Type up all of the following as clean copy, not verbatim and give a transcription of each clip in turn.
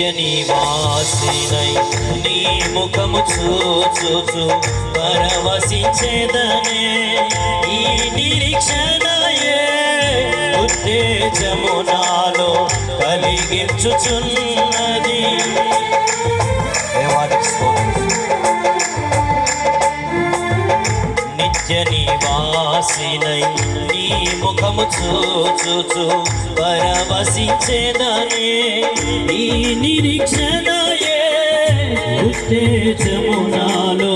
నిత్య నివాసినై నీ ముఖము చూచు పరవశించేదనే ఈ నిరీక్షణయే ఉత్తేజము నాలో కలిగించుచున్నది. నిత్య నివాసినై నీ ముఖము చూచు పరవశించేదనే ఈ నిరీక్షణయే ఉత్తేజము నాలో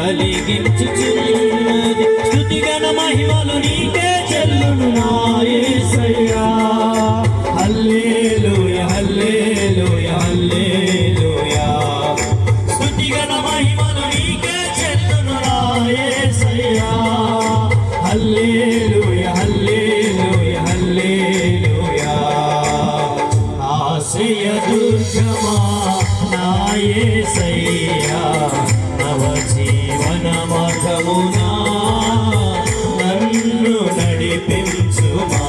కలిగించుచున్నది. స్తుతిగణ మహిమలు నీకే చెల్లును నా యేసయ్యా. హల్లెలూయా హల్లెలూయా హల్లెలూయా. స్తుతిగణ మహిమలు నీకే చెల్లును నా యేసయ్యా. హల్లెలూయా హల్లెలూయా హల్లెలూయా. ఆశ్రయ దుర్గమా నా యేసయ్యా. నవ జీవన మార్గమునా నన్ను నడిపించుమా.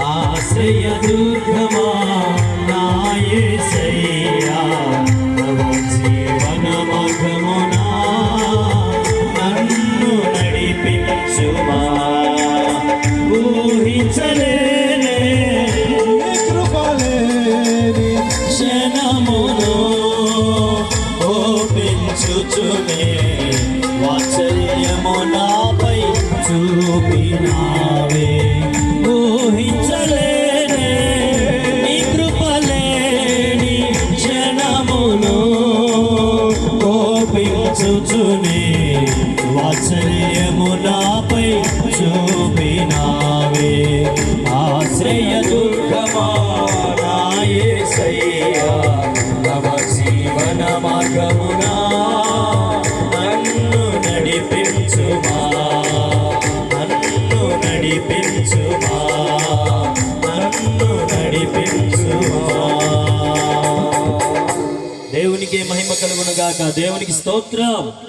ఆశ్రయ దుర్గమా నా యేసయ్యా. నవ జీవన మార్గమునా నన్ను నడిపించుమా. ఊహించలేనే కృపలేని క్షణమును ఓపించుచునే వాత్సల్యము నాపై చూపినావే. ఊహించలేనే నీ కృపలేని క్షణమును ఓపించుచునే వాత్సల్యము నాపై చూపినావే. ఆశ్రయ దుర్గమా నా యేసయ్యా. నవ జీవన మార్గమునా నన్ను నడిపించుమా. నన్ను నడిపించుమా. నన్ను నడిపించుమా. దేవునికి మహిమ కలుగును గాక. దేవునికి స్తోత్రం.